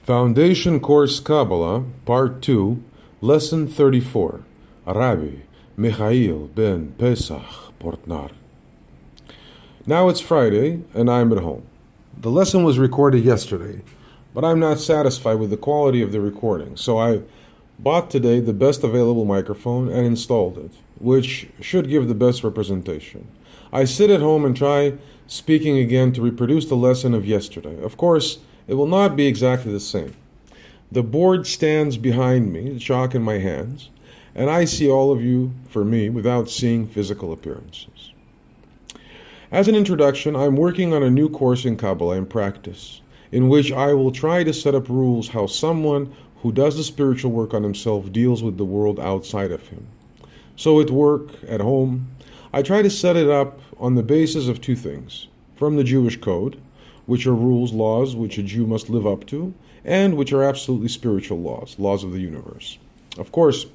Foundation Course Kabbalah, Part 2, Lesson 34, Rabbi, Michael-ben-Pesach, Portnaar. Now it's Friday, and I'm at home. The lesson was recorded yesterday, but I'm not satisfied with the quality of the recording, so I bought today the best available microphone and installed it, which should give the best representation. I sit at home and try speaking again to reproduce the lesson of yesterday. Of course, it will not be exactly the same. The board stands behind me, the chalk in my hands, and I see all of you for me without seeing physical appearances. As an introduction, I'm working on a new course in Kabbalah in practice, in which I will try to set up rules how someone who does the spiritual work on himself deals with the world outside of him. So at work, at home, I try to set it up on the basis of two things: from the Jewish code, which are rules, laws which a Jew must live up to, and which are absolutely spiritual laws, laws of the universe. Of course,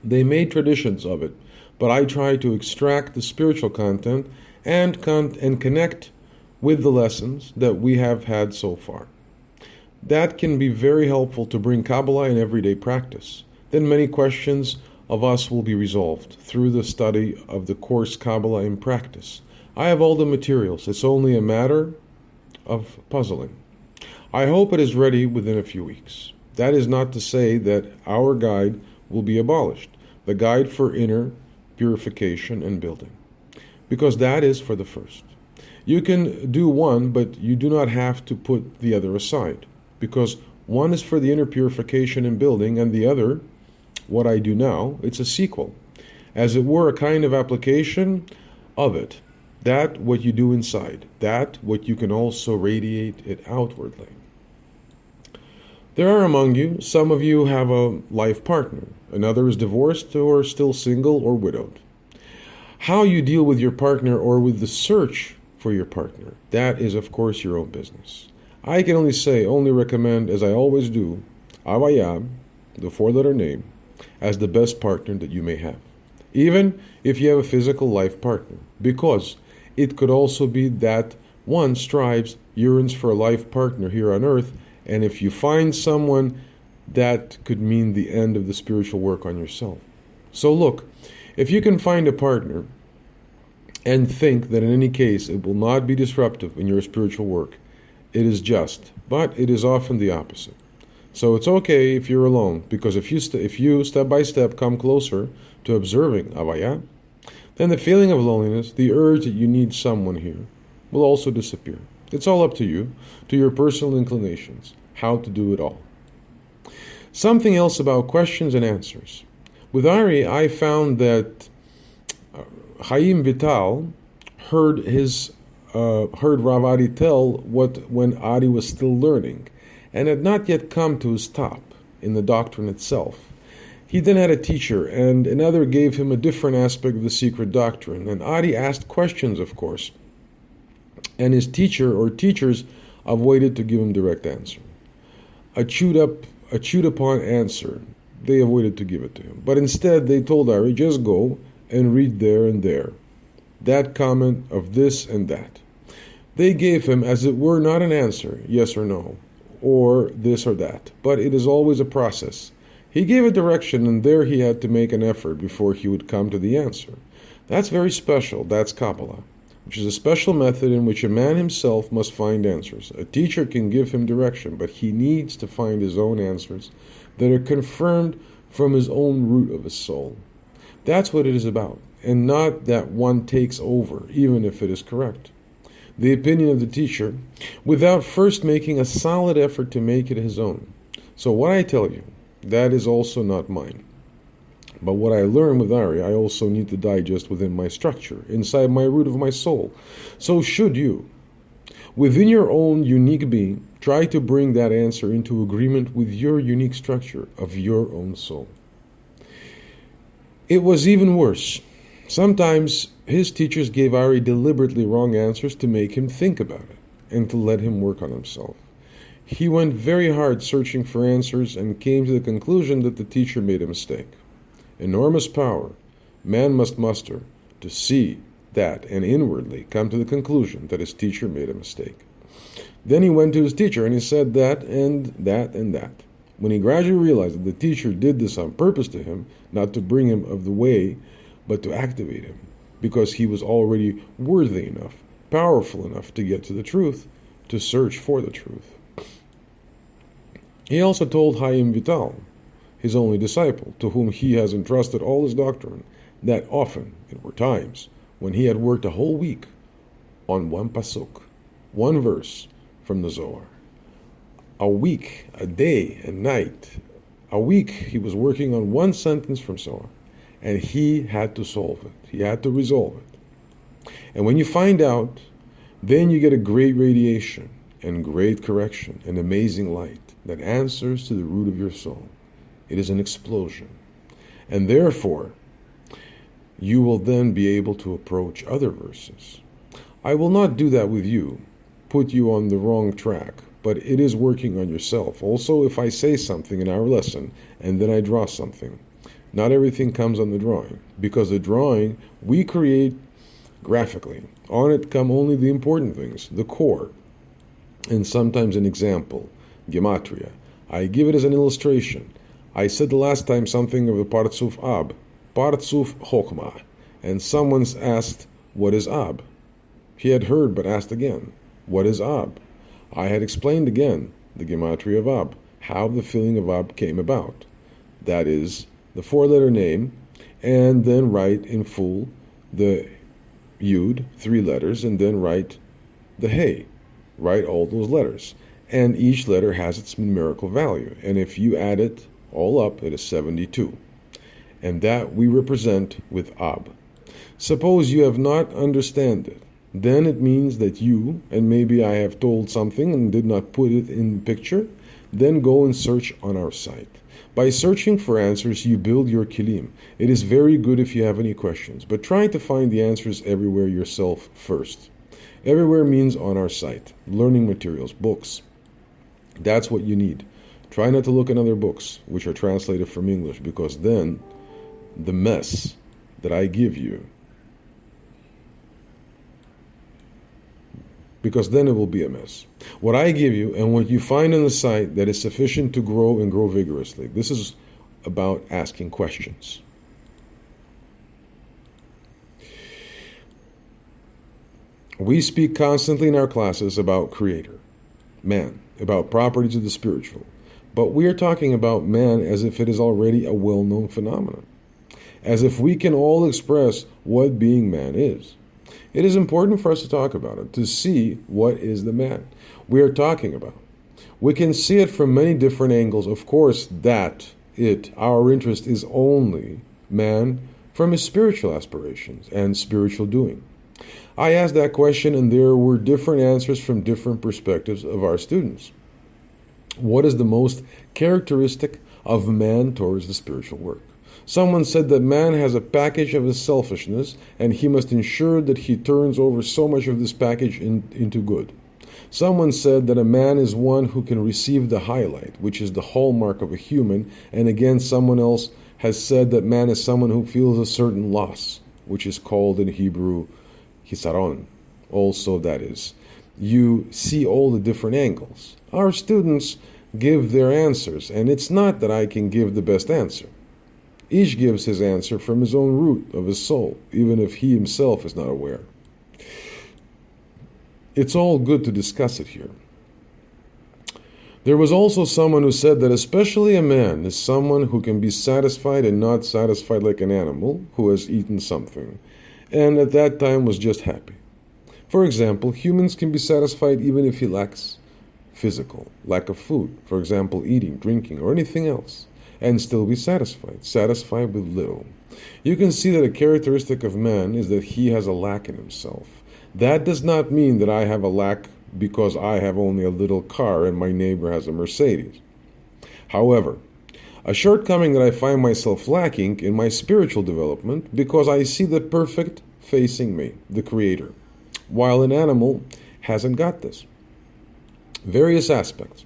they made traditions of it, but I try to extract the spiritual content and connect with the lessons that we have had so far. That can be very helpful to bring Kabbalah in everyday practice. Then many questions of us will be resolved through the study of the course Kabbalah in practice. I have all the materials. It's only a matter of puzzling. I hope it is ready within a few weeks. That is not to say that our guide will be abolished, the guide for inner purification and building, because that is for the first. You can do one, but you do not have to put the other aside, because one is for the inner purification and building, and the other, what I do now, it's a sequel, as it were a kind of application of it. That what you do inside, that what you can also radiate it outwardly. There are among you, some of you have a life partner, another is divorced or still single or widowed. How you deal with your partner or with the search for your partner, that is of course your own business. I can only recommend, as I always do, Avayam, the four-letter name, as the best partner that you may have, even if you have a physical life partner, because it could also be that one strives, yearns for a life partner here on earth, and if you find someone, that could mean the end of the spiritual work on yourself. So look, if you can find a partner and think that in any case it will not be disruptive in your spiritual work, it is just, but it is often the opposite. So it's okay if you're alone, because if you step by step come closer to observing Avaya, then the feeling of loneliness, the urge that you need someone here, will also disappear. It's all up to you, to your personal inclinations, how to do it all. Something else about questions and answers. With Ari, I found that Chaim Vital heard Rav Ari tell when Ari was still learning, and had not yet come to his top in the doctrine itself. He then had a teacher, and another gave him a different aspect of the secret doctrine. And Ari asked questions, of course, and his teacher or teachers avoided to give him direct answer. A chewed upon answer, they avoided to give it to him. But instead, they told Ari, just go and read there and there, that comment of this and that. They gave him, as it were, not an answer, yes or no, or this or that, but it is always a process. He gave a direction, and there he had to make an effort before he would come to the answer. That's very special. That's Kabbalah, which is a special method in which a man himself must find answers. A teacher can give him direction, but he needs to find his own answers that are confirmed from his own root of his soul. That's what it is about, and not that one takes over, even if it is correct, the opinion of the teacher, without first making a solid effort to make it his own. So what I tell you, that is also not mine. But what I learn with Ari, I also need to digest within my structure, inside my root of my soul. So should you, within your own unique being, try to bring that answer into agreement with your unique structure of your own soul. It was even worse. Sometimes his teachers gave Ari deliberately wrong answers to make him think about it and to let him work on himself. He went very hard searching for answers and came to the conclusion that the teacher made a mistake. Enormous power man must muster to see that and inwardly come to the conclusion that his teacher made a mistake. Then he went to his teacher and he said that and that and that. When he gradually realized that the teacher did this on purpose to him, not to bring him of the way, but to activate him, because he was already worthy enough, powerful enough to get to the truth, to search for the truth. He also told Chaim Vital, his only disciple, to whom he has entrusted all his doctrine, that often, there were times, when he had worked a whole week on one pasuk, one verse from the Zohar. A week, a day, a night. A week he was working on one sentence from Zohar, and he had to solve it. He had to resolve it. And when you find out, then you get a great radiation and great correction, an amazing light that answers to the root of your soul. It is an explosion. And therefore, you will then be able to approach other verses. I will not do that with you, put you on the wrong track, but it is working on yourself. Also, if I say something in our lesson and then I draw something, not everything comes on the drawing, because the drawing we create graphically. On it come only the important things, the core, and sometimes an example, gematria. I give it as an illustration. I said the last time something of the Partsuf Ab, Partsuf Chokmah, and someone asked, what is Ab? He had heard but asked again, what is Ab? I had explained again the gematria of Ab, how the feeling of Ab came about. That is, the four-letter name, and then write in full the Yud, 3 letters, and then write the Hey. Write all those letters. And each letter has its numerical value. And if you add it all up, it is 72. And that we represent with Ab. Suppose you have not understand it. Then it means that you, and maybe I have told something and did not put it in the picture, then go and search on our site. By searching for answers, you build your kilim. It is very good if you have any questions, but try to find the answers everywhere yourself first. Everywhere means on our site. Learning materials, books. That's what you need. Try not to look at other books, which are translated from English, because then the mess that I give you, because then it will be a mess. What I give you and what you find on the site that is sufficient to grow and grow vigorously. This is about asking questions. We speak constantly in our classes about Creator, man, about properties of the spiritual. But we are talking about man as if it is already a well-known phenomenon, as if we can all express what being man is. It is important for us to talk about it, to see what is the man we are talking about. We can see it from many different angles. Of course, our interest is only man from his spiritual aspirations and spiritual doing. I asked that question, and there were different answers from different perspectives of our students. What is the most characteristic of man towards the spiritual work? Someone said that man has a package of his selfishness, and he must ensure that he turns over so much of this package into good. Someone said that a man is one who can receive the highlight, which is the hallmark of a human, and again someone else has said that man is someone who feels a certain loss, which is called in Hebrew hisaron. Also, that is, you see all the different angles. Our students give their answers, and it's not that I can give the best answer. Each gives his answer from his own root of his soul, even if he himself is not aware. It's all good to discuss it here. There was also someone who said that especially a man is someone who can be satisfied and not satisfied like an animal who has eaten something, and at that time was just happy. For example, humans can be satisfied even if he lacks physical, lack of food, for example, eating, drinking, or anything else, and still be satisfied with little. You can see that a characteristic of man is that he has a lack in himself. That does not mean that I have a lack because I have only a little car and my neighbor has a Mercedes. However, a shortcoming that I find myself lacking in my spiritual development because I see the perfect facing me, the Creator, while an animal hasn't got this. Various aspects.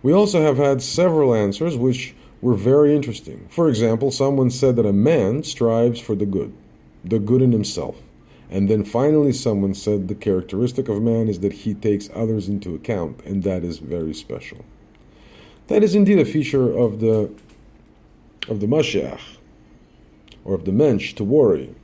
We also have had several answers which were very interesting. For example, someone said that a man strives for the good in himself, And then finally someone said the characteristic of man is that he takes others into account, and that is very special. That is indeed a feature of the Mashiach, or of the mensch, to worry.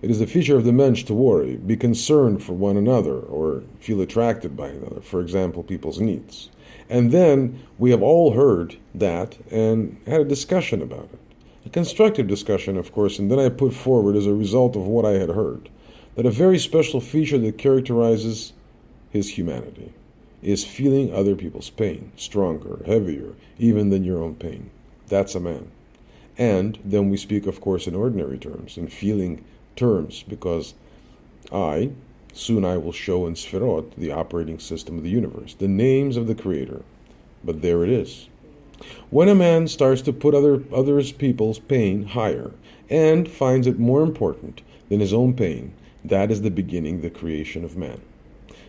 It is a feature of the mensch to worry, be concerned for one another, or feel attracted by another, for example, people's needs. And then we have all heard that and had a discussion about it. A constructive discussion, of course, and then I put forward as a result of what I had heard, that a very special feature that characterizes his humanity is feeling other people's pain, stronger, heavier, even than your own pain. That's a man. And then we speak, of course, in ordinary terms, in feeling terms, because soon I will show in Sfirot, the operating system of the universe, the names of the Creator. But there it is. When a man starts to put others people's pain higher and finds it more important than his own pain, that is the beginning, the creation of man.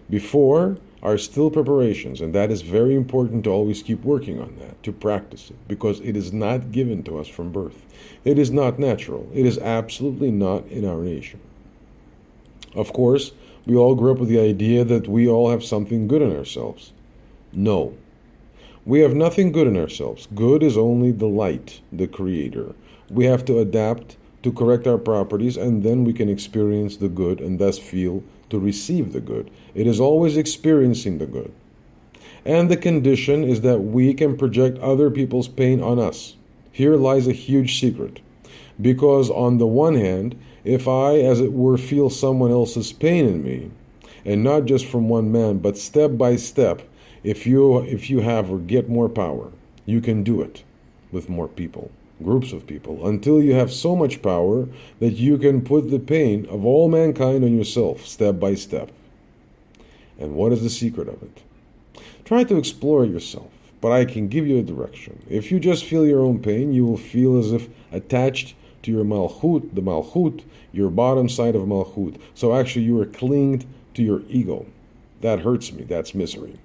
Before are still preparations, and that is very important to always keep working on that, to practice it, because it is not given to us from birth. It is not natural. It is absolutely not in our nature. Of course, we all grew up with the idea that we all have something good in ourselves. No. We have nothing good in ourselves. Good is only the light, the Creator. We have to adapt to correct our properties, and then we can experience the good and thus feel to receive the good. It is always experiencing the good. And the condition is that we can project other people's pain on us. Here lies a huge secret. Because on the one hand, if I, as it were, feel someone else's pain in me, and not just from one man, but step by step, if you have or get more power, you can do it with more people, groups of people, until you have so much power that you can put the pain of all mankind on yourself, step by step. And what is the secret of it? Try to explore it yourself, but I can give you a direction. If you just feel your own pain, you will feel as if attached to your Malchut, the Malchut, your bottom side of Malchut. So actually you are clinged to your ego. That hurts me, that's misery.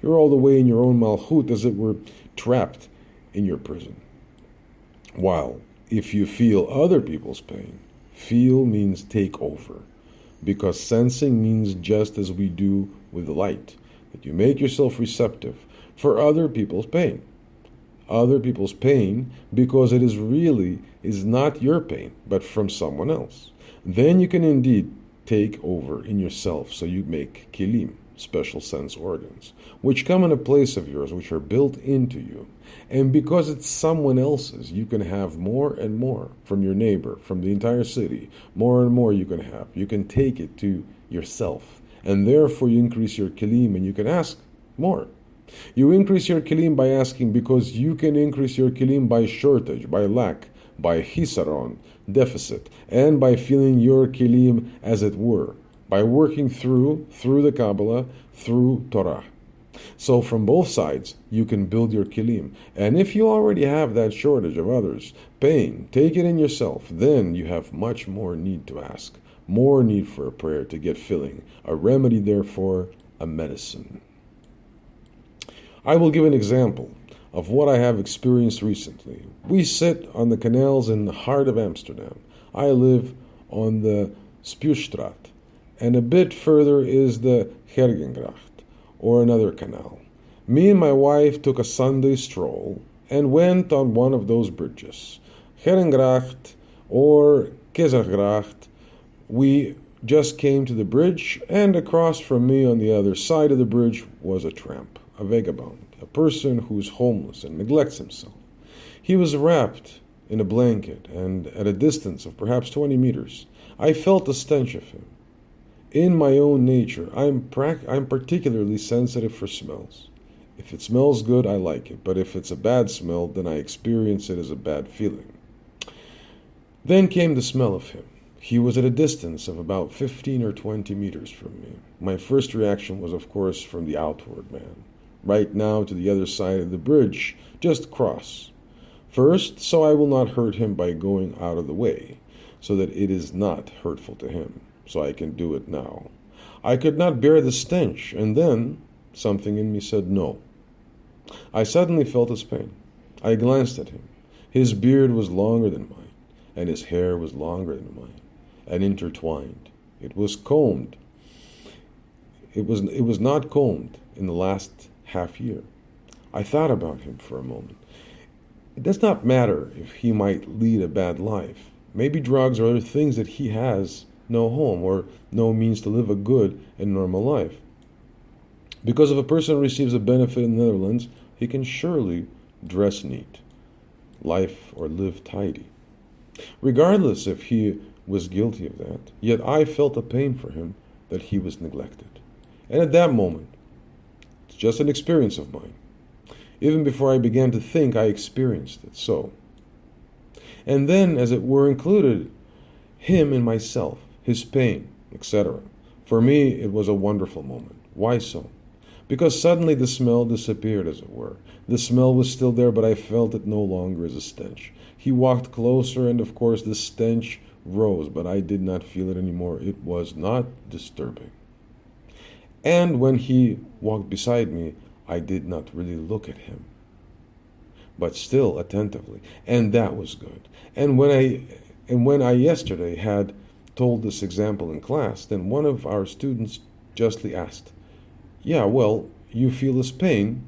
You're all the way in your own Malchut, as it were, trapped in your prison. While if you feel other people's pain, feel means take over. Because sensing means just as we do with light, that you make yourself receptive for other people's pain. Other people's pain, because it is not your pain, but from someone else. Then you can indeed take over in yourself, so you make kilim, special sense organs, which come in a place of yours, which are built into you. And because it's someone else's, you can have more and more from your neighbor, from the entire city. More and more you can have. You can take it to yourself. And therefore you increase your kilim, and you can ask more. You increase your kilim by asking, because you can increase your kilim by shortage, by lack, by hisaron, deficit, and by feeling your kilim, as it were, by working through the Kabbalah, through Torah. So from both sides, you can build your kilim. And if you already have that shortage of others' pain, take it in yourself. Then you have much more need to ask, more need for a prayer to get filling, a remedy, therefore, a medicine. I will give an example of what I have experienced recently. We sit on the canals in the heart of Amsterdam. I live on the Spuurstraat, and a bit further is the Hergengracht, or another canal. Me and my wife took a Sunday stroll and went on one of those bridges. Hergengracht or Keizergracht. We just came to the bridge, and across from me on the other side of the bridge was a tramp, a vagabond, a person who is homeless and neglects himself. He was wrapped in a blanket, and at a distance of perhaps 20 meters, I felt the stench of him. In my own nature, I'm particularly sensitive for smells. If it smells good, I like it, but if it's a bad smell, then I experience it as a bad feeling. Then came the smell of him. He was at a distance of about 15 or 20 meters from me. My first reaction was, of course, from the outward man. Right now to the other side of the bridge, just cross. First, so I will not hurt him by going out of the way, so that it is not hurtful to him. So I can do it now. I could not bear the stench, and then something in me said no. I suddenly felt his pain. I glanced at him. His beard was longer than mine, and his hair was longer than mine. and intertwined. It was combed. It was not combed in the last half year. I thought about him for a moment. It does not matter if he might lead a bad life. Maybe drugs or other things that he has no home or no means to live a good and normal life. Because if a person receives a benefit in the Netherlands, he can surely dress neat, life or live tidy. Regardless if he was guilty of that, yet I felt a pain for him that he was neglected. And at that moment, it's just an experience of mine. Even before I began to think, I experienced it so. And then, as it were, included him in myself, his pain, etc. For me, it was a wonderful moment. Why so? Because suddenly the smell disappeared, as it were. The smell was still there, but I felt it no longer as a stench. He walked closer, and of course the stench rose, but I did not feel it anymore. It was not disturbing. And when he walked beside me, I did not really look at him, but still attentively, and that was good. And when I yesterday had told this example in class, then one of our students justly asked, "Yeah, well, you feel his pain,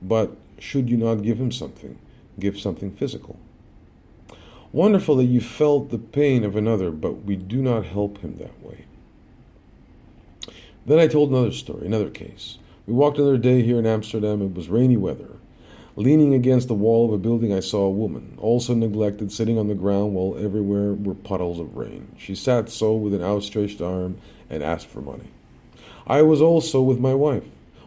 but should you not give him something? Give something physical." Wonderful that you felt the pain of another, but we do not help him that way. Then I told another story, another case. We walked another day here in Amsterdam. It was rainy weather. Leaning against the wall of a building, I saw a woman, also neglected, sitting on the ground while everywhere were puddles of rain. She sat so with an outstretched arm and asked for money. I was also with my wife.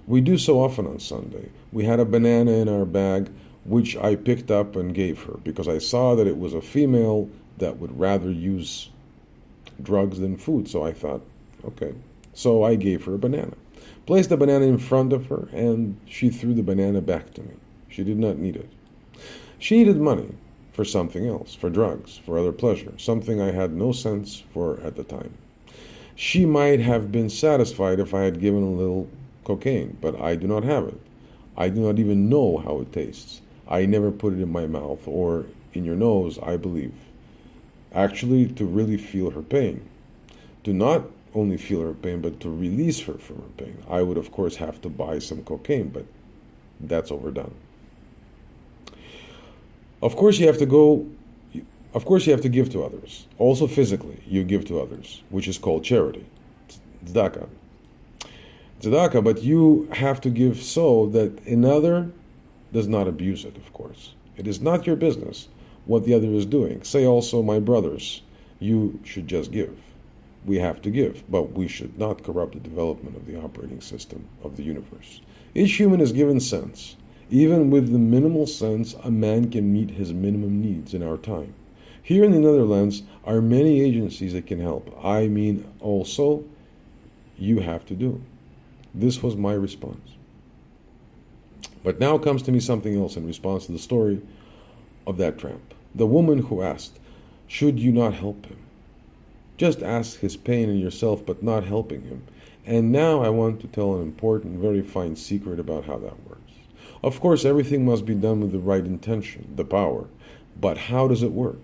We do so often on Sunday. We had a banana in our bag, which I picked up and gave her, because I saw that it was a female that would rather use drugs than food. So I thought, okay. So I gave her a banana. Placed the banana in front of her, and she threw the banana back to me. She did not need it. She needed money for something else, for drugs, for other pleasure, something I had no sense for at the time. She might have been satisfied if I had given a little cocaine, but I do not have it. I do not even know how it tastes. I never put it in my mouth or in your nose, I believe. Actually, to really feel her pain. To not only feel her pain, but to release her from her pain. I would, of course, have to buy some cocaine, but that's overdone. Of course, you have to give to others. Also physically, you give to others, which is called charity. Tzedakah. Tzedakah, but you have to give so that another does not abuse it, of course. It is not your business what the other is doing. Say also, my brothers, you should just give. We have to give, but we should not corrupt the development of the operating system of the universe. Each human is given sense. Even with the minimal sense, a man can meet his minimum needs in our time. Here in the Netherlands are many agencies that can help. I mean, also, you have to do. This was my response. But now comes to me something else in response to the story of that tramp. The woman who asked, should you not help him? Just ask his pain in yourself, but not helping him. And now I want to tell an important, very fine secret about how that works. Of course, everything must be done with the right intention, the power. But how does it work?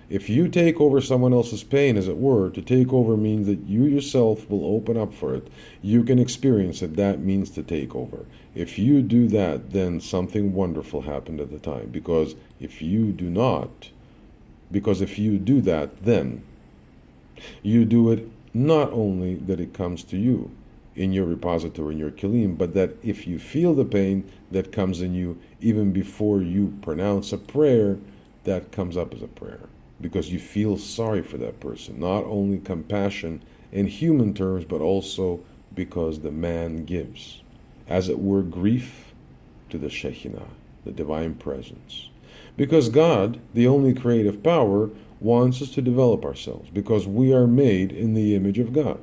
If you take over someone else's pain, as it were, to take over means that you yourself will open up for it. You can experience that that means to take over. If you do that, then something wonderful happened at the time. Because if you do that, then you do it not only that it comes to you in your repository, in your kilim, but that if you feel the pain that comes in you, even before you pronounce a prayer, that comes up as a prayer. Because you feel sorry for that person. Not only compassion in human terms, but also because the man gives. As it were, grief to the Shekhinah, the divine presence. Because God, the only creative power, wants us to develop ourselves, because we are made in the image of God.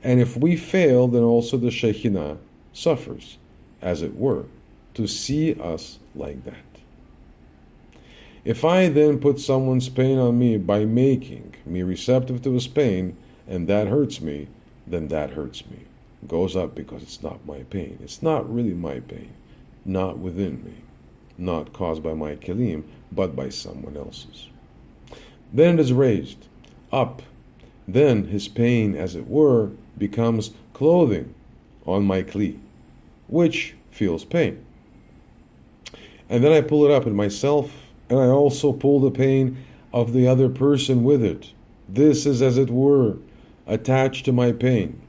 And if we fail, then also the Shekhinah suffers, as it were, to see us like that. If I then put someone's pain on me by making me receptive to his pain, and that hurts me, then that hurts me. It goes up because it's not my pain. It's not really my pain, not within me, not caused by my kelim, but by someone else's. Then it is raised up Then his pain, as it were, becomes clothing on my kli, which feels pain. And then I pull it up in myself, and I also pull the pain of the other person with it. This is, as it were, attached to my pain.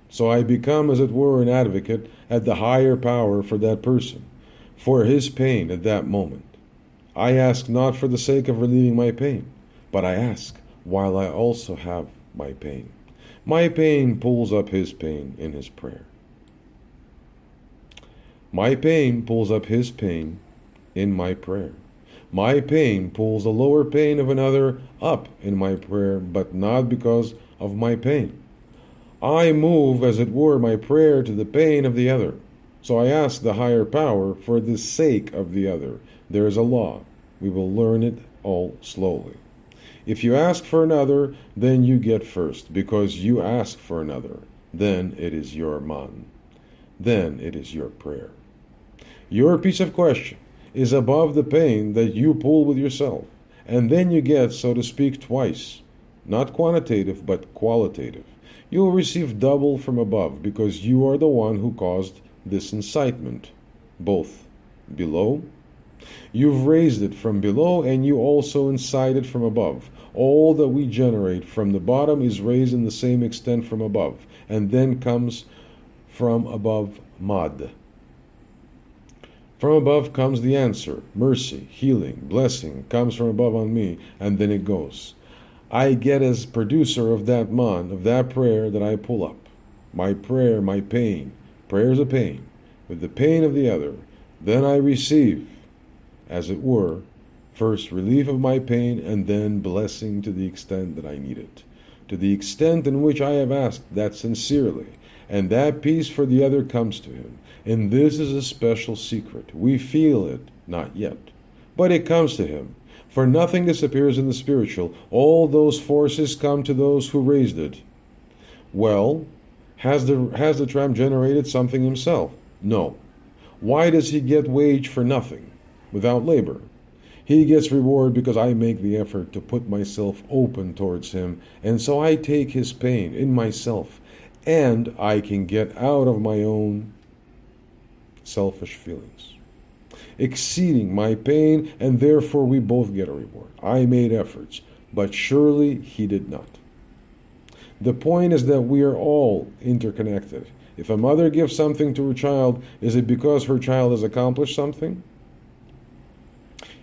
So I become, as it were, an advocate at the higher power for that person, for his pain at that moment. I ask not for the sake of relieving my pain, but I ask while I also have my pain. My pain pulls up his pain in his prayer. My pain pulls up his pain in my prayer. My pain pulls the lower pain of another up in my prayer, but not because of my pain. I move, as it were, my prayer to the pain of the other. So I ask the higher power for the sake of the other. There is a law. We will learn it all slowly. If you ask for another, then you get first, because you ask for another. Then it is your man. Then it is your prayer. Your piece of question is above the pain that you pull with yourself, and then you get, so to speak, twice. Not quantitative, but qualitative. You will receive double from above, because you are the one who caused this incitement, both below. You've raised it from below, and you also incite it from above. All that we generate from the bottom is raised in the same extent from above, and then comes from above mad. From above comes the answer, mercy, healing, blessing, comes from above on me, and then it goes. I get as producer of that man, of that prayer that I pull up. My prayer, my pain, prayer's a pain, with the pain of the other. Then I receive, as it were, first relief of my pain, and then blessing to the extent that I need it. To the extent in which I have asked that sincerely, and that peace for the other comes to him. And this is a special secret. We feel it, not yet, but it comes to him. For nothing disappears in the spiritual. All those forces come to those who raised it. Well, has the tramp generated something himself? No. Why does he get wage for nothing, without labor? He gets reward because I make the effort to put myself open towards him, and so I take his pain in myself, and I can get out of my own selfish feelings, exceeding my pain, and therefore we both get a reward. I made efforts, but surely he did not. The point is that we are all interconnected. If a mother gives something to her child, is it because her child has accomplished something?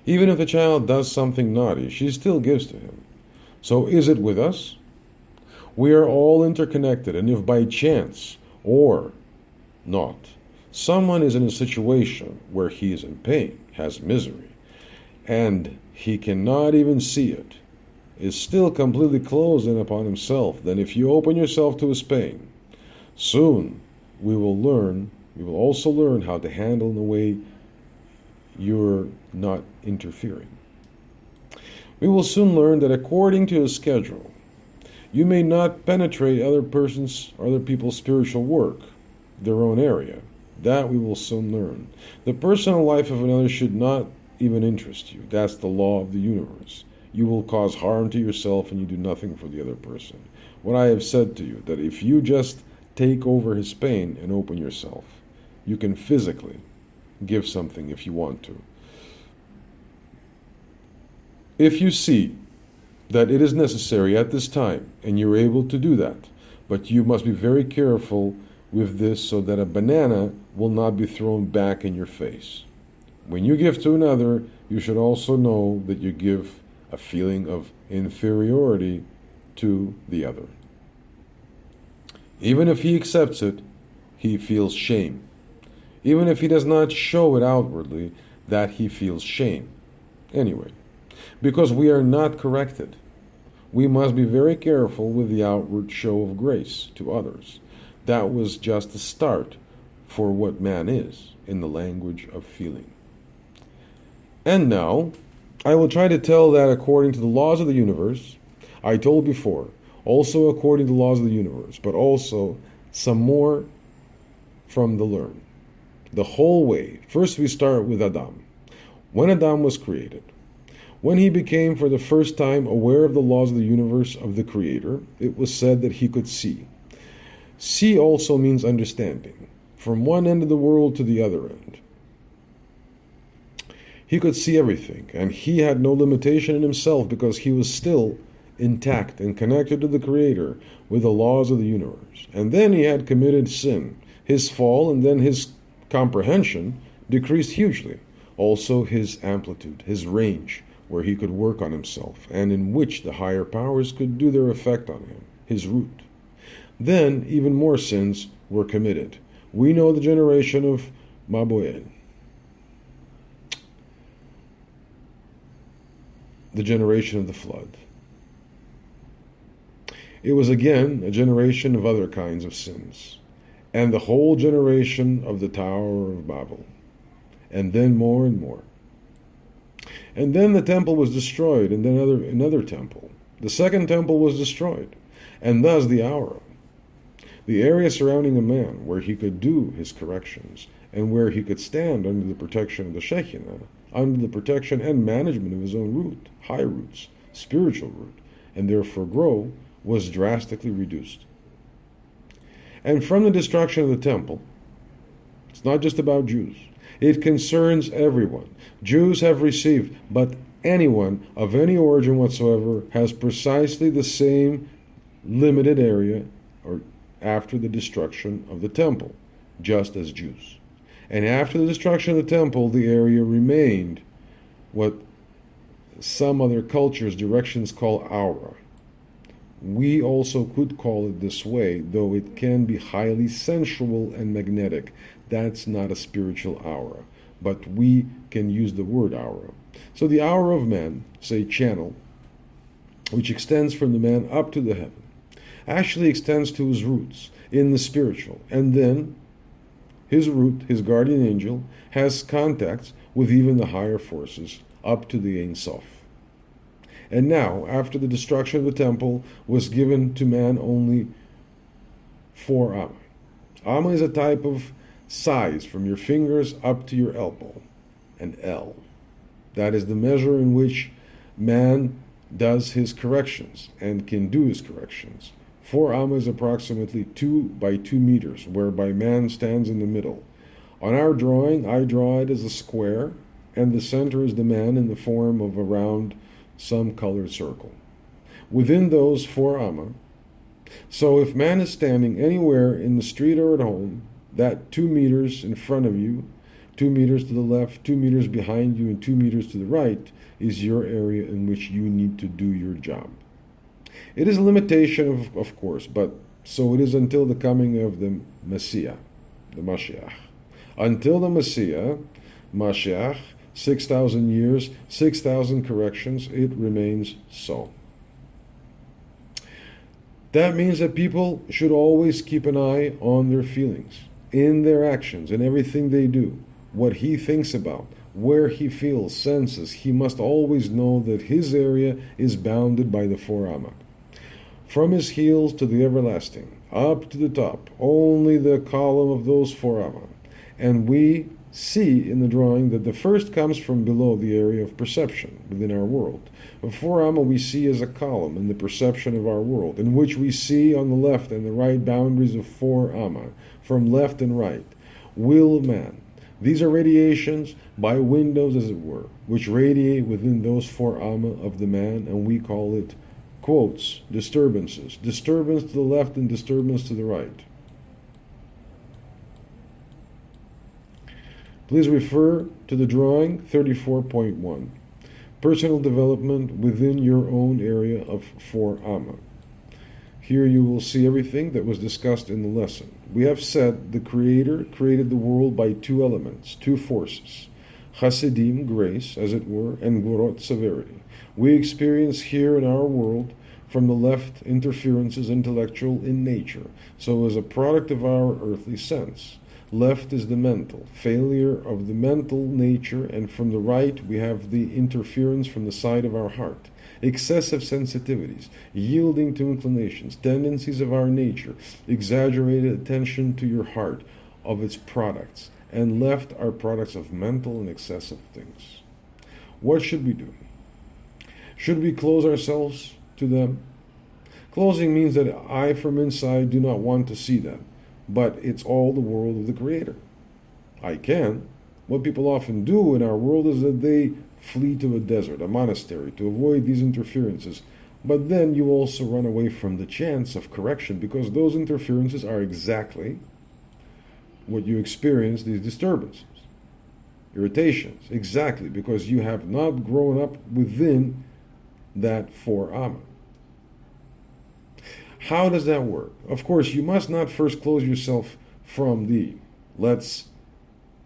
Even if the child does something naughty, she still gives to him. So is it with us? We are all interconnected, and if by chance, or not, someone is in a situation where he is in pain, has misery, and he cannot even see it, is still completely closed in upon himself, then if you open yourself to his pain, soon we will also learn how to handle in a way you're not interfering. We will soon learn that according to his schedule, you may not penetrate other people's spiritual work, their own area. That we will soon learn. The personal life of another should not even interest you. That's the law of the universe. You will cause harm to yourself and you do nothing for the other person. What I have said to you, that if you just take over his pain and open yourself, you can physically give something if you want to. If you see that it is necessary at this time, and you're able to do that, but you must be very careful with this so that a banana will not be thrown back in your face. When you give to another, you should also know that you give a feeling of inferiority to the other. Even if he accepts it, he feels shame. Even if he does not show it outwardly, that he feels shame. Anyway, because we are not corrected, we must be very careful with the outward show of grace to others. That was just the start for what man is in the language of feeling. And now, I will try to tell that according to the laws of the universe, I told before, also according to the laws of the universe, but also some more from the learn. The whole way. First we start with Adam. When Adam was created, When he became for the first time aware of the laws of the universe of the Creator, it was said that he could see. See also means understanding, from one end of the world to the other end. He could see everything, and he had no limitation in himself because he was still intact and connected to the Creator with the laws of the universe. And then he had committed sin, his fall, and then his comprehension decreased hugely. Also his amplitude, his range, where he could work on himself, and in which the higher powers could do their effect on him, his root. Then even more sins were committed. We know the generation of Maboel, the generation of the flood. It was again a generation of other kinds of sins, and the whole generation of the Tower of Babel, and then more and more. And then the temple was destroyed, and then another temple. The second temple was destroyed, and thus the aura, the area surrounding a man where he could do his corrections, and where he could stand under the protection of the Shekinah, under the protection and management of his own root, high roots, spiritual root, and therefore grow, was drastically reduced. And from the destruction of the temple, it's not just about Jews. It concerns everyone. Jews have received, but anyone of any origin whatsoever has precisely the same limited area or after the destruction of the temple, just as Jews. And after the destruction of the temple, the area remained what some other cultures, directions call aura. We also could call it this way, though it can be highly sensual and magnetic. That's not a spiritual aura, but we can use the word aura. So the aura of man, say channel, which extends from the man up to the heaven, actually extends to his roots in the spiritual, and then his root, his guardian angel, has contacts with even the higher forces up to the Ein Sof. And now, after the destruction of the temple, was given to man only 4 amma. Amma is a type of size from your fingers up to your elbow, an L. That is the measure in which man does his corrections and can do his corrections. 4 amma is approximately 2 by 2 meters, whereby man stands in the middle. On our drawing, I draw it as a square, and the center is the man in the form of a round, some colored circle. Within those 4 amma, so if man is standing anywhere in the street or at home, that 2 meters in front of you, 2 meters to the left, 2 meters behind you, and 2 meters to the right is your area in which you need to do your job. It is a limitation, of course, but so it is until the coming of the Messiah, the Mashiach. Until the Messiah, Mashiach, 6,000 years, 6,000 corrections, it remains so. That means that people should always keep an eye on their feelings, in their actions, in everything they do, what he thinks about, where he feels, senses. He must always know that his area is bounded by the 4 amma. From his heels to the everlasting, up to the top, only the column of those 4 amma. And we see in the drawing that the first comes from below the area of perception within our world. A 4 amma we see as a column in the perception of our world, in which we see on the left and the right boundaries of 4 amma, from left and right. Will of man. These are radiations by windows, as it were, which radiate within those 4 amma of the man, and we call it, quotes, disturbances. Disturbance to the left and disturbance to the right. Please refer to the drawing 34.1. Personal development within your own area of 4 amma. Here you will see everything that was discussed in the lesson. We have said the Creator created the world by 2 elements, 2 forces. Chasidim, grace, as it were, and Gorot, severity. We experience here in our world from the left interferences intellectual in nature, so as a product of our earthly sense. Left is the mental, failure of the mental nature, and from the right we have the interference from the side of our heart. Excessive sensitivities, yielding to inclinations, tendencies of our nature, exaggerated attention to your heart, of its products, and left are products of mental and excessive things. What should we do? Should we close ourselves to them? Closing means that I from inside do not want to see them, but it's all the world of the Creator. I can. What people often do in our world is that they flee to a desert, a monastery, to avoid these interferences. But then you also run away from the chance of correction, because those interferences are exactly what you experience, these disturbances, irritations, exactly because you have not grown up within that 4 How does that work? Of course, you must not first close yourself from the, let's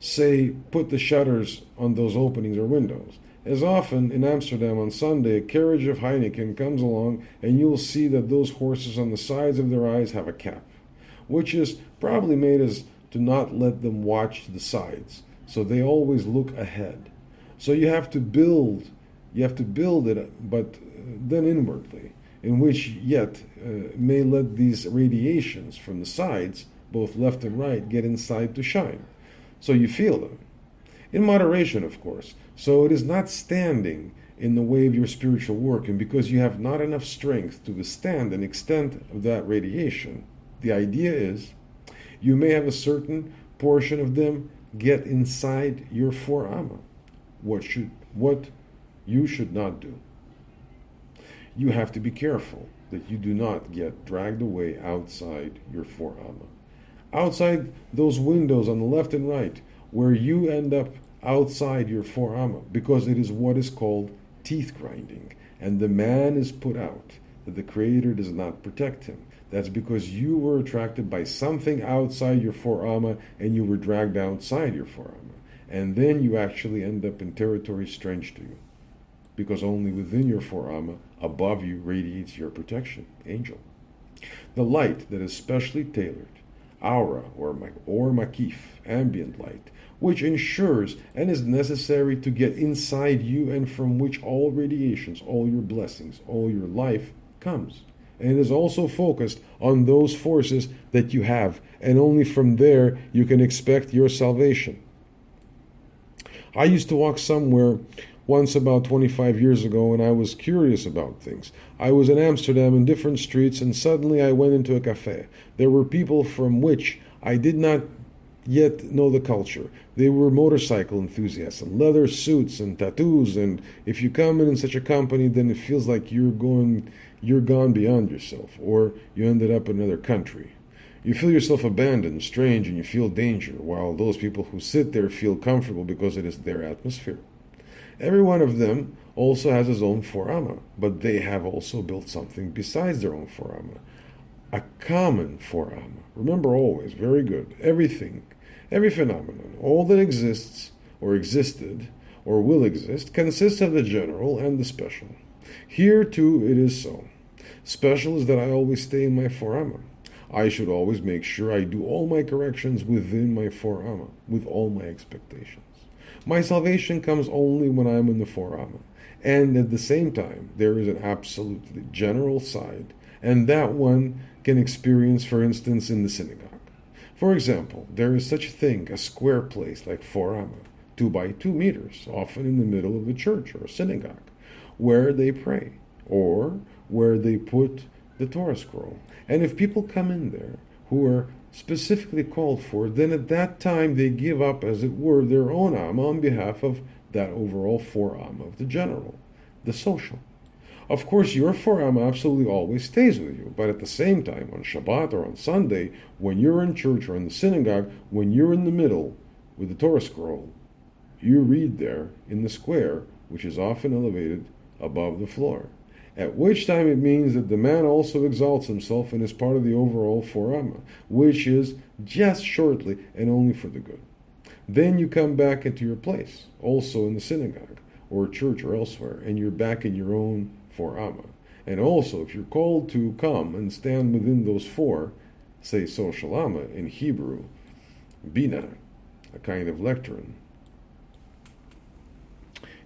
say, put the shutters on those openings or windows. As often in Amsterdam on Sunday, a carriage of Heineken comes along and you'll see that those horses on the sides of their eyes have a cap, which is probably made as to not let them watch the sides. So they always look ahead. So you have to build it, but then inwardly, in which yet may let these radiations from the sides, both left and right, get inside to shine. So you feel them. In moderation, of course. So it is not standing in the way of your spiritual work, and because you have not enough strength to withstand an extent of that radiation, the idea is you may have a certain portion of them get inside your 4 What you should not do. You have to be careful that you do not get dragged away outside your 4 outside those windows on the left and right, where you end up outside your 4 because it is what is called teeth grinding, and the man is put out, that the Creator does not protect him. That's because you were attracted by something outside your 4 and you were dragged outside your 4 and then you actually end up in territory strange to you, because only within your 4 above you radiates your protection, angel. The light that is specially tailored, aura or makif, ambient light, which ensures and is necessary to get inside you, and from which all radiations, all your blessings, all your life comes. And it is also focused on those forces that you have, and only from there you can expect your salvation. I used to walk somewhere once about 25 years ago, and I was curious about things. I was in Amsterdam in different streets, and suddenly I went into a cafe. There were people from which I did not yet know the culture. They were motorcycle enthusiasts and leather suits and tattoos, and if you come in such a company, then it feels like you're gone beyond yourself, or you ended up in another country. You feel yourself abandoned, strange, and you feel danger, while those people who sit there feel comfortable because it is their atmosphere. Every one of them also has his own 4 but they have also built something besides their own 4 a common 4 Remember always, very good, everything, every phenomenon, all that exists, or existed, or will exist, consists of the general and the special. Here too it is so. Special is that I always stay in my 4 I should always make sure I do all my corrections within my 4 with all my expectations. My salvation comes only when I'm in the 4 and at the same time there is an absolutely general side, and that one can experience, for instance, in the synagogue. For example, there is such a thing, a square place like 4 2 by 2 meters, often in the middle of a church or a synagogue, where they pray, or where they put the Torah scroll. And if people come in there who are specifically called for, then at that time they give up, as it were, their own on behalf of that overall 4 of the general, the social. Of course, your 4 absolutely always stays with you, but at the same time, on Shabbat or on Sunday, when you're in church or in the synagogue, when you're in the middle with the Torah scroll, you read there in the square, which is often elevated above the floor. At which time it means that the man also exalts himself and is part of the overall 4 which is just shortly and only for the good. Then you come back into your place, also in the synagogue or church or elsewhere, and you're back in your own 4 And also, if you're called to come and stand within those 4, say social ama in Hebrew, bina, a kind of lectern.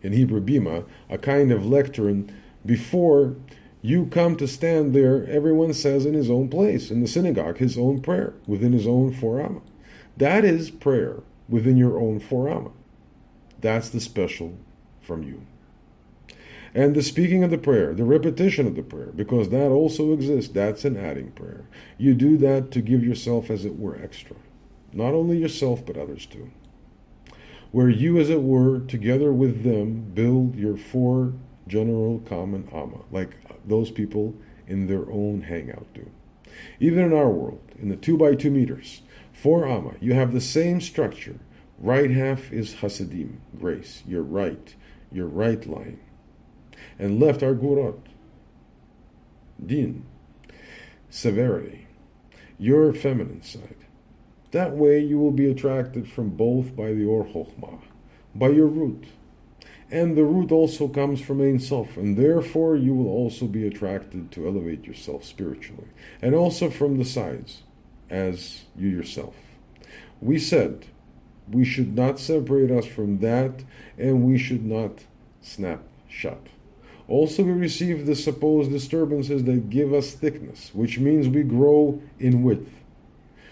In Hebrew, bima, a kind of lectern. Before you come to stand there, everyone says in his own place, in the synagogue, his own prayer, within his own 4 That is prayer within your own 4 That's the special from you. And the speaking of the prayer, the repetition of the prayer, because that also exists, that's an adding prayer. You do that to give yourself, as it were, extra. Not only yourself, but others too. Where you, as it were, together with them, build your four general common Amma, like those people in their own hangout do. Even in our world, in the 2 by 2 meters, 4 Amma, you have the same structure. Right half is Hasidim, grace, your right line. And left are Gurot, Din, severity, your feminine side. That way you will be attracted from both by the Or Chochmah, by your root. And the root also comes from Ein Sof, and therefore you will also be attracted to elevate yourself spiritually. And also from the sides, as you yourself. We said we should not separate us from that, and we should not snap shut. Also, we receive the supposed disturbances that give us thickness, which means we grow in width.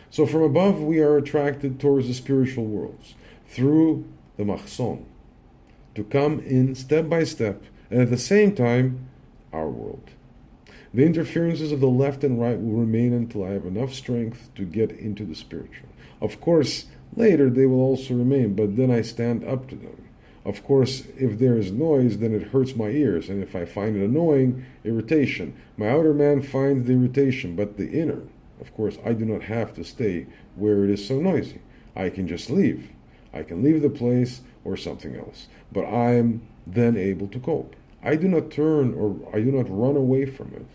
So from above, we are attracted towards the spiritual worlds through the machzon, to come in step by step, and at the same time, our world. The interferences of the left and right will remain until I have enough strength to get into the spiritual. Of course, later they will also remain, but then I stand up to them. Of course, if there is noise, then it hurts my ears, and if I find it annoying, irritation. My outer man finds the irritation, but the inner, of course, I do not have to stay where it is so noisy. I can just leave. I can leave the place or something else, but I am then able to cope. I do not turn or I do not run away from it.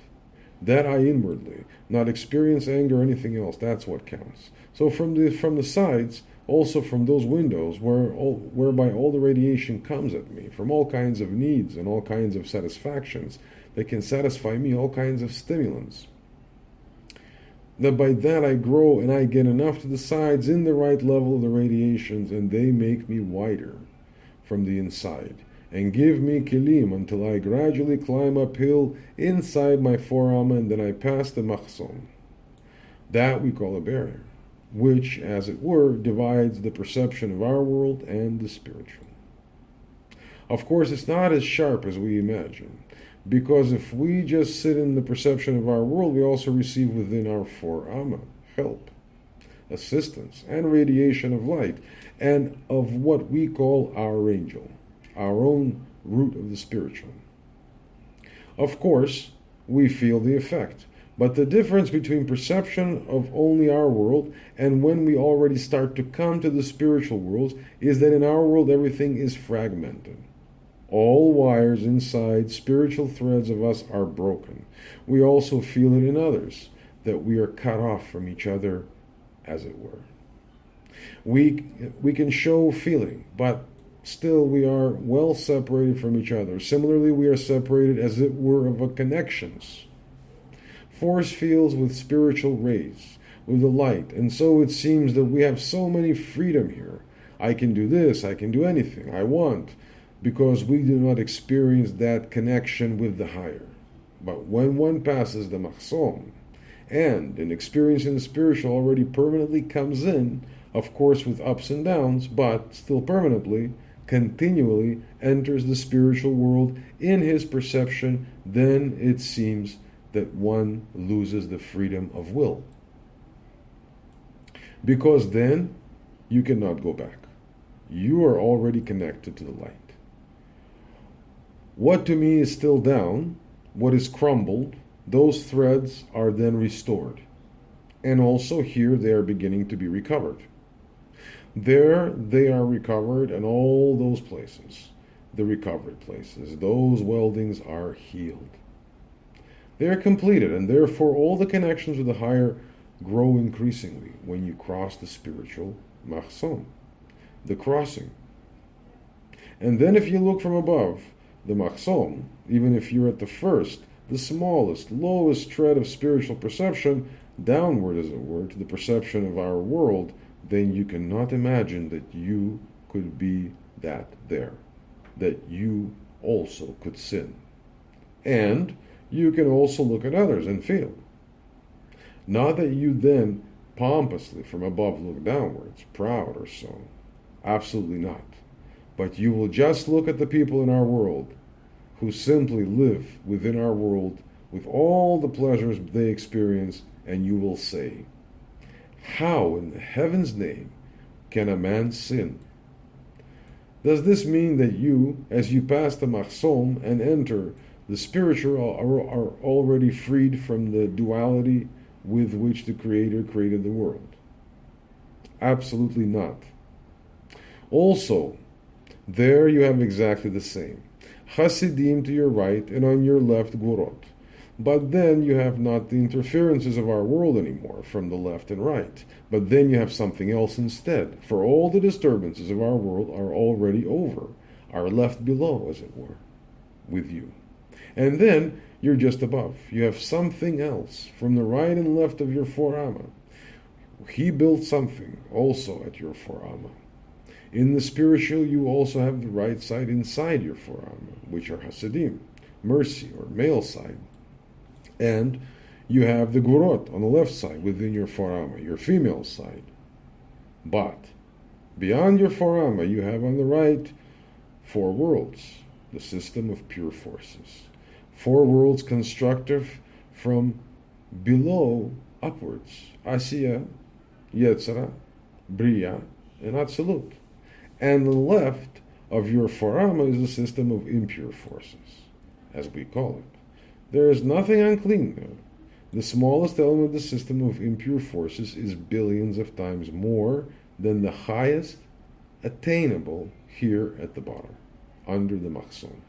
That I inwardly, not experience anger or anything else, that's what counts. So from the sides, also from those windows whereby all the radiation comes at me, from all kinds of needs and all kinds of satisfactions that can satisfy me, all kinds of stimulants. That by that I grow and I get enough to the sides in the right level of the radiations, and they make me wider from the inside and give me kilim until I gradually climb uphill inside my forearm, and then I pass the machzon. That we call a barrier, which, as it were, divides the perception of our world and the spiritual. Of course, it's not as sharp as we imagine, because if we just sit in the perception of our world, we also receive within our four Amma help, assistance, and radiation of light, and of what we call our angel, our own root of the spiritual. Of course, we feel the effect, but the difference between perception of only our world and when we already start to come to the spiritual worlds is that in our world everything is fragmented. All wires inside spiritual threads of us are broken. We also feel it in others, that we are cut off from each other, as it were. We can show feeling, but still we are well separated from each other. Similarly, we are separated, as it were, of a connections. Force fields with spiritual rays, with the light, and so it seems that we have so many freedom here. I can do this, I can do anything I want, because we do not experience that connection with the higher. But when one passes the machzon, and in experiencing the spiritual already permanently comes in, of course with ups and downs, but still permanently, continually enters the spiritual world in his perception, then it seems that one loses the freedom of will. Because then you cannot go back. You are already connected to the light. What to me is still down, what is crumbled, those threads are then restored. And also here they are beginning to be recovered. There they are recovered, and all those places, the recovered places, those weldings are healed. They are completed, and therefore all the connections with the higher grow increasingly when you cross the spiritual machzon, the crossing. And then if you look from above, the machzon, even if you're at the first, the smallest, lowest thread of spiritual perception, downward as it were, to the perception of our world, then you cannot imagine that you could be that there, that you also could sin. And you can also look at others and feel. Not that you then pompously from above look downwards, proud or so. Absolutely not. But you will just look at the people in our world who simply live within our world with all the pleasures they experience, and you will say, how in the heaven's name can a man sin? Does this mean that you, as you pass the machzom and enter the spiritual, are already freed from the duality with which the Creator created the world? Absolutely not. Also, there you have exactly the same. Hasidim to your right, and on your left, Gurot. But then you have not the interferences of our world anymore from the left and right. But then you have something else instead. For all the disturbances of our world are already over, are left below, as it were, with you. And then you're just above. You have something else from the right and left of your forama. He built something also at your forama. In the spiritual, you also have the right side inside your forama, which are Hasidim, mercy, or male side. And you have the Gurot on the left side within your forama, your female side. But beyond your forama, you have on the right 4 worlds, the system of pure forces. 4 worlds constructive from below upwards. Asiya, Yetzirah, Bria, and Atzilut. And the left of your forama is the system of impure forces, as we call it. There is nothing unclean there. The smallest element of the system of impure forces is billions of times more than the highest attainable here at the bottom, under the machzon.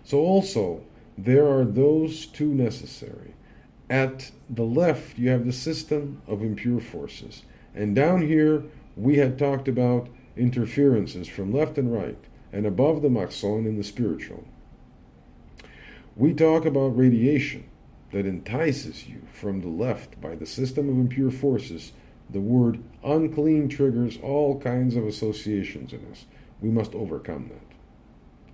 So also, there are those 2 necessary. At the left, you have the system of impure forces. And down here, we had talked about interferences from left and right, and above the machzon in the spiritual. We talk about radiation that entices you from the left by the system of impure forces. The word unclean triggers all kinds of associations in us. We must overcome that.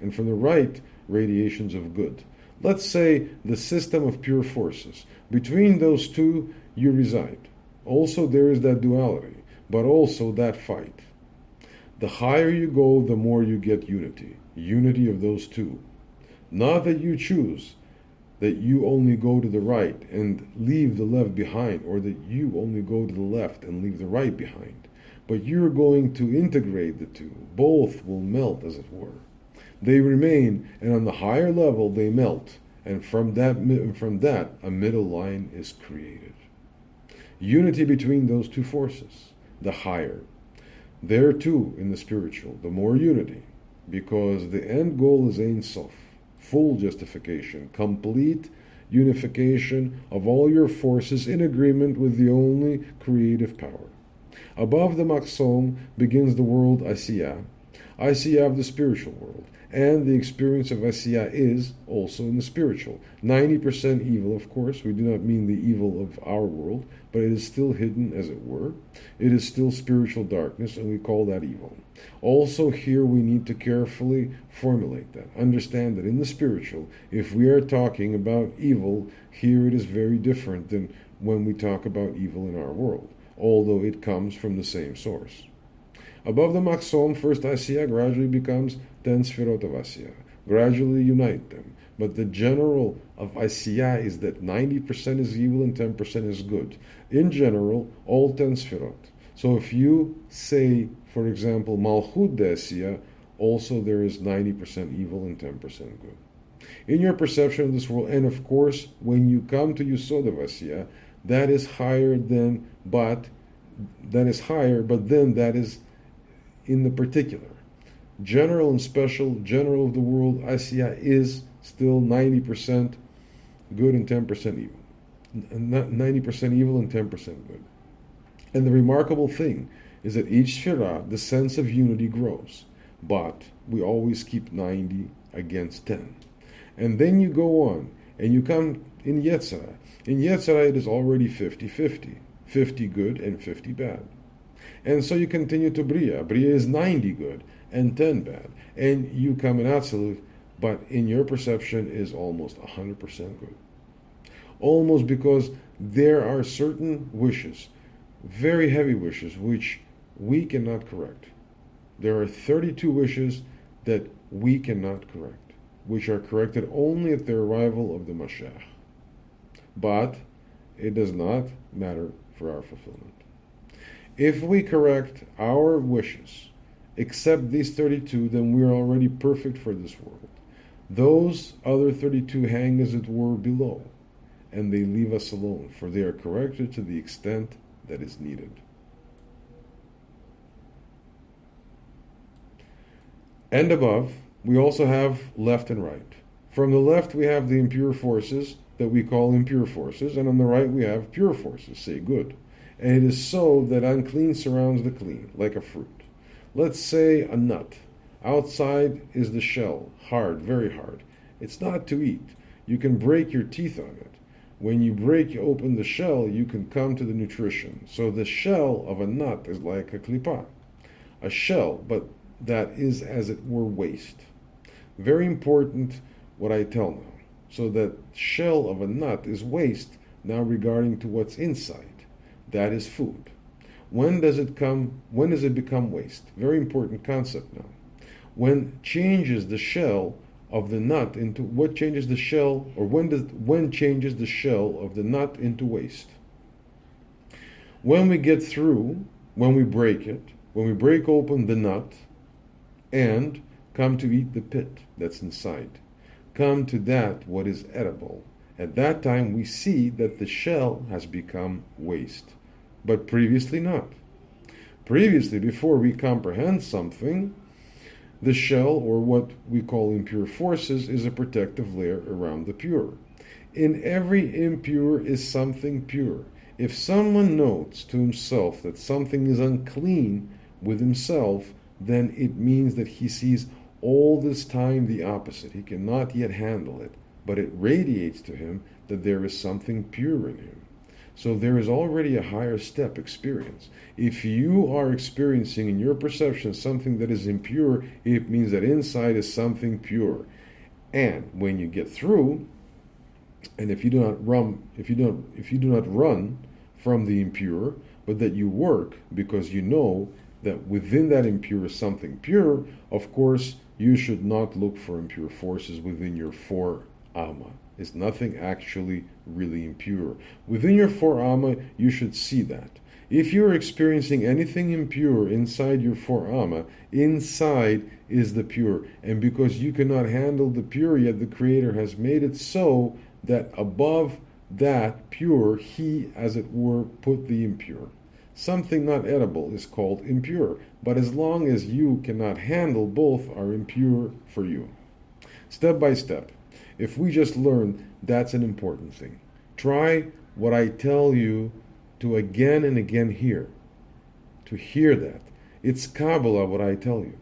And from the right, radiations of good. Let's say the system of pure forces. Between those 2, you reside. Also, there is that duality, but also that fight. The higher you go, the more you get unity. Unity of those 2. Not that you choose that you only go to the right and leave the left behind, or that you only go to the left and leave the right behind. But you're going to integrate the 2. Both will melt, as it were. They remain, and on the higher level they melt. And from that, a middle line is created. Unity between those 2 forces, the higher. There too, in the spiritual, the more unity, because the end goal is Ein Sof, full justification, complete unification of all your forces in agreement with the only creative power. Above the machzon begins the world Asiya, Asiya of the spiritual world, and the experience of Asiya is also in the spiritual. 90% evil, of course. We do not mean the evil of our world, but it is still hidden, as it were. It is still spiritual darkness, and we call that evil. Also here we need to carefully formulate that. Understand that in the spiritual, if we are talking about evil, here it is very different than when we talk about evil in our world, although it comes from the same source. Above the machzon, first Asiya gradually becomes 10 Sfirot of Asiya. Gradually unite them. But the general of Asiya is that 90% is evil and 10% is good. In general, all 10 Sfirot. So if you say, for example, Malchut de Asiya, also there is 90% evil and 10% good. In your perception of this world, and of course, when you come to Yesod of Asiya, that is higher, but then that is in the particular. General and special, general of the world, Asiya is still 90% good and 10% evil. 90% evil and 10% good. And the remarkable thing is that each Shirah, the sense of unity grows. But we always keep 90 against 10. And then you go on, and you come in Yetzirah. In Yetzirah, it is already 50-50. 50 good and 50 bad. And so you continue to Bria. Bria is 90 good and 10 bad. And you come in Atzilut, but in your perception is almost 100% good. Almost, because there are certain wishes, very heavy wishes, which we cannot correct. There are 32 wishes that we cannot correct. which are corrected only at the arrival of the Mashiach. But it does not matter for our fulfillment. If we correct our wishes, except these 32, then we are already perfect for this world. Those other 32 hang, as it were, below, and they leave us alone, for they are corrected to the extent that is needed. And above, we also have left and right. From the left, we have the impure forces that we call impure forces, and on the right, we have pure forces, say good. And it is so that unclean surrounds the clean, like a fruit. Let's say a nut. Outside is the shell, hard, very hard. It's not to eat. You can break your teeth on it. When you break open the shell, you can come to the nutrition. So the shell of a nut is like a klipa, a shell, but that is, as it were, waste. Very important what I tell now. So that shell of a nut is waste now regarding to what's inside. That is food. When does it become waste? Very important concept now. When changes the shell of the nut into what changes the shell, or when changes the shell of the nut into waste? When we get through, when we break it, when we break open the nut and come to eat the pit that's inside, come to that what is edible. At that time we see that the shell has become waste, but previously not. Previously, before we comprehend something, the shell, or what we call impure forces, is a protective layer around the pure. In every impure is something pure. If someone notes to himself that something is unclean with himself, then it means that he sees all this time the opposite. He cannot yet handle it, but it radiates to him that there is something pure in him. So there is already a higher step experience. If you are experiencing in your perception something that is impure, it means that inside is something pure. And when you get through, and if you do not run from the impure, but that you work because you know that within that impure is something pure, of course you should not look for impure forces within your four amma. Is nothing actually really impure. Within your four amma, you should see that. If you're experiencing anything impure inside your four amma, inside is the pure. And because you cannot handle the pure yet, the Creator has made it so that above that pure, He, as it were, put the impure. Something not edible is called impure. But as long as you cannot handle, both are impure for you. Step by step. If we just learn, that's an important thing. Try what I tell you to again and again hear. To hear that. It's Kabbalah what I tell you.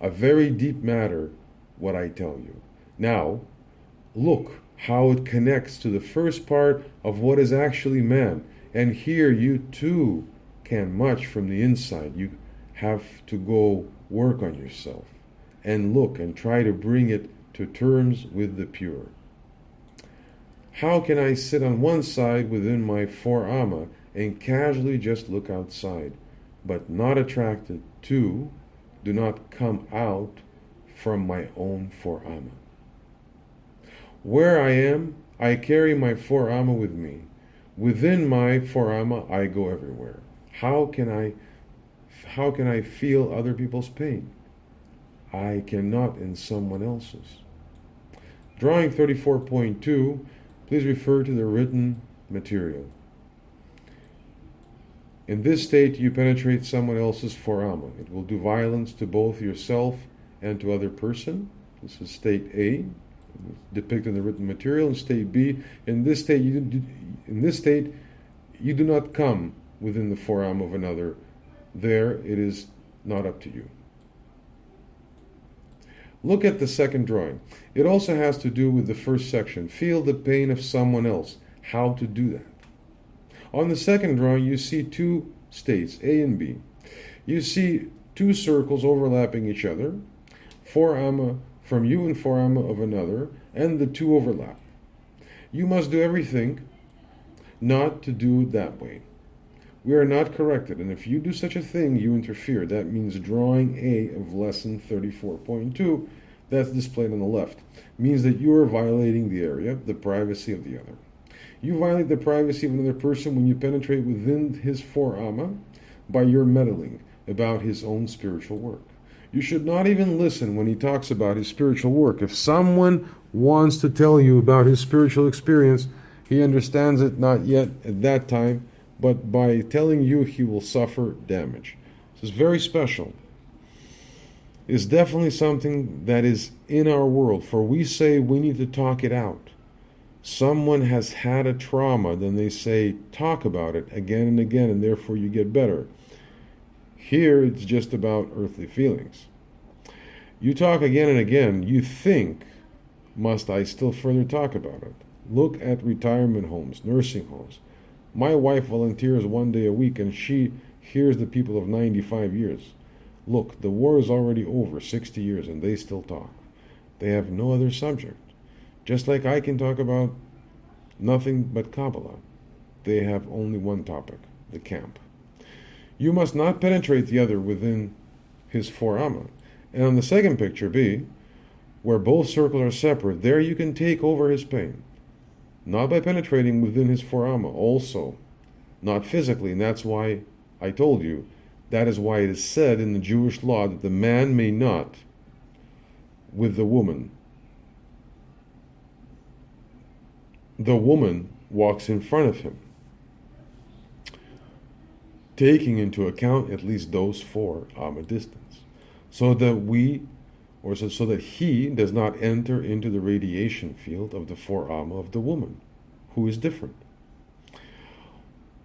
A very deep matter what I tell you. Now, look how it connects to the first part of what is actually man. And here you too can much from the inside. You have to go work on yourself and look and try to bring it to terms with the pure. How can I sit on one side within my four amma and casually just look outside, but not attracted to, do not come out from my own four amma? Where I am, I carry my four amma with me. Within my four amma, I go everywhere. How can I feel other people's pain? I cannot in someone else's. Drawing 34.2, please refer to the written material. In this state, you penetrate someone else's four amma. It will do violence to both yourself and to other person. This is state A, depicted in the written material. And state B, in this state, you do not come within the four amma of another. There, it is not up to you. Look at the second drawing. It also has to do with the first section. Feel the pain of someone else. How to do that. On the second drawing, you see two states, A and B. You see two circles overlapping each other, four amma from you and four amma of another, and the two overlap. You must do everything not to do it that way. We are not corrected, and if you do such a thing, you interfere. That means drawing A of lesson 34.2. that's displayed on the left, means that you are violating the area, the privacy of the other. You violate the privacy of another person when you penetrate within his forama by your meddling about his own spiritual work. You should not even listen when he talks about his spiritual work. If someone wants to tell you about his spiritual experience, he understands it not yet at that time, but by telling you he will suffer damage. This is very special. It's definitely something that is in our world, for we say we need to talk it out. Someone has had a trauma, then they say, talk about it again and again, and therefore you get better. Here, it's just about earthly feelings. You talk again and again, you think, must I still further talk about it? Look at retirement homes, nursing homes. My wife volunteers 1 day a week, and she hears the people of 95 years. Look, the war is already over, 60 years, and they still talk. They have no other subject. Just like I can talk about nothing but Kabbalah. They have only one topic, the camp. You must not penetrate the other within his forama. And on the second picture, B, where both circles are separate, there you can take over his pain. Not by penetrating within his forama, also. Not physically, and that's why I told you, that is why it is said in the Jewish law that the man may not, with the woman walks in front of him, taking into account at least those 4 amma distance, so that he does not enter into the radiation field of the 4 amma of the woman, who is different.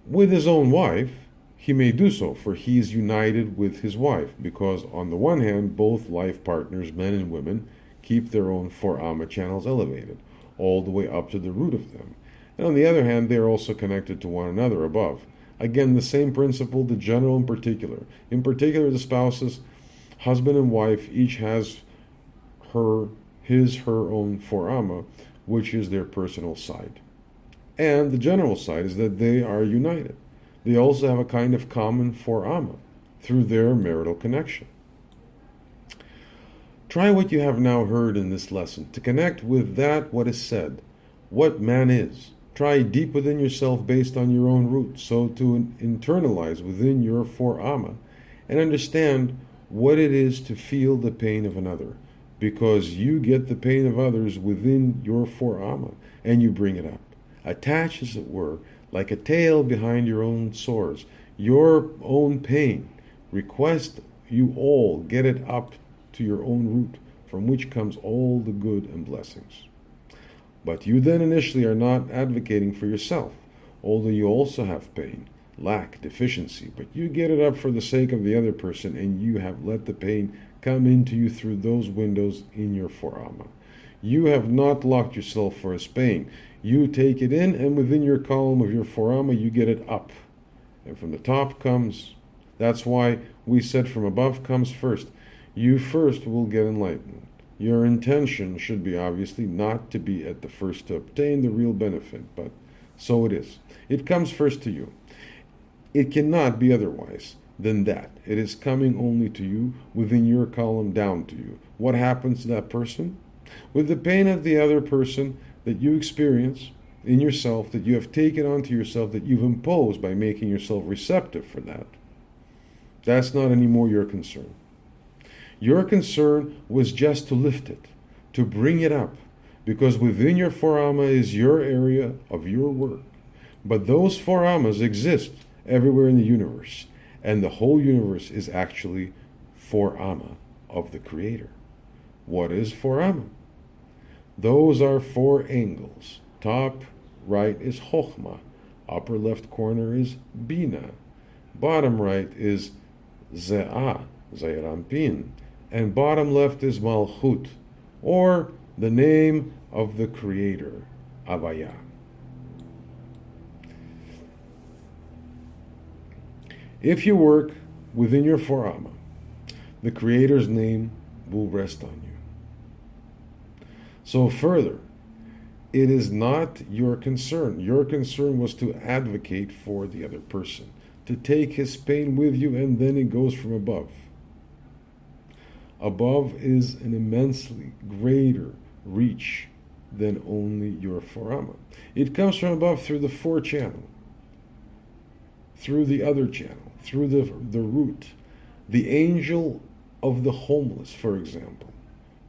With his own wife, he may do so, for he is united with his wife, because on the one hand, both life partners, men and women, keep their own 4 amma channels elevated, all the way up to the root of them. And on the other hand, they are also connected to one another above. Again, the same principle, the general and particular. In particular, the spouses, husband and wife, each has her own 4 amma, which is their personal side. And the general side is that they are united. They also have a kind of common 4 amma through their marital connection. Try what you have now heard in this lesson to connect with that what is said, what man is. Try deep within yourself based on your own roots, so to internalize within your 4 amma and understand what it is to feel the pain of another, because you get the pain of others within your 4 amma and you bring it up. Attach, as it were, like a tail behind your own sores, your own pain. Request you all get it up to your own root, from which comes all the good and blessings. But you then initially are not advocating for yourself, although you also have pain, lack, deficiency, but you get it up for the sake of the other person, and you have let the pain come into you through those windows in your 4 amma. You have not locked yourself for his pain. You take it in, and within your column of your 4 amma, you get it up. And from the top comes, that's why we said from above comes first. You first will get enlightenment. Your intention should be obviously not to be at the first to obtain the real benefit, but so it is. It comes first to you. It cannot be otherwise than that. It is coming only to you, within your column down to you. What happens to that person? With the pain of the other person that you experience in yourself, that you have taken onto yourself, that you've imposed by making yourself receptive for that, that's not anymore your concern. Your concern was just to lift it, to bring it up, because within your 4 amma is your area of your work. But those 4 ammas exist everywhere in the universe, and the whole universe is actually 4 amma of the Creator. What is 4 amma? Those are 4 angles. Top right is Chokhmah, upper left corner is Bina, bottom right is Ze'ah, Zeirampin, and bottom left is Malchut, or the name of the Creator, Avaya. If you work within your 4 amma, the Creator's name will rest on you. So further, it is not your concern. Your concern was to advocate for the other person, to take his pain with you, and then it goes from above. Above is an immensely greater reach than only your forama. It comes from above through the 4 channel, through the other channel, through the root. The angel of the homeless, for example,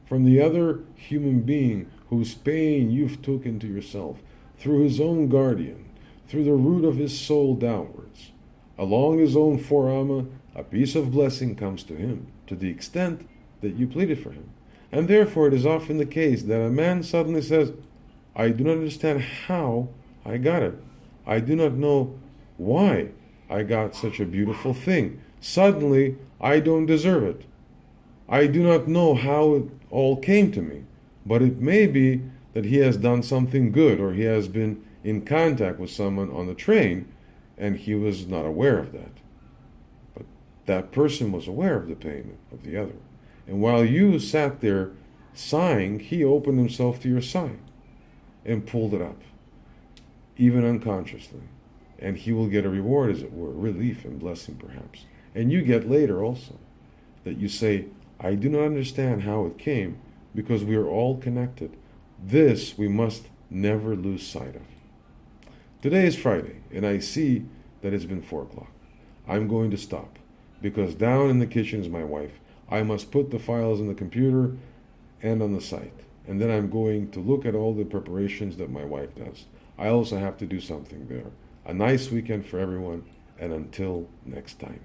from the other human being whose pain you've taken to yourself, through his own guardian, through the root of his soul downwards. Along his own forama, a piece of blessing comes to him, to the extent that you pleaded for him. And therefore it is often the case that a man suddenly says, I do not understand how I got it. I do not know why I got such a beautiful thing. Suddenly, I don't deserve it. I do not know how it all came to me. But it may be that he has done something good, or he has been in contact with someone on the train, and he was not aware of that. But that person was aware of the pain of the other. And while you sat there sighing, he opened himself to your sigh and pulled it up, even unconsciously. And he will get a reward, as it were, relief and blessing perhaps. And you get later also, that you say, I do not understand how it came, because we are all connected. This we must never lose sight of. Today is Friday, and I see that it's been 4 o'clock. I'm going to stop, because down in the kitchen is my wife. I must put the files in the computer and on the site. And then I'm going to look at all the preparations that my wife does. I also have to do something there. A nice weekend for everyone, and until next time.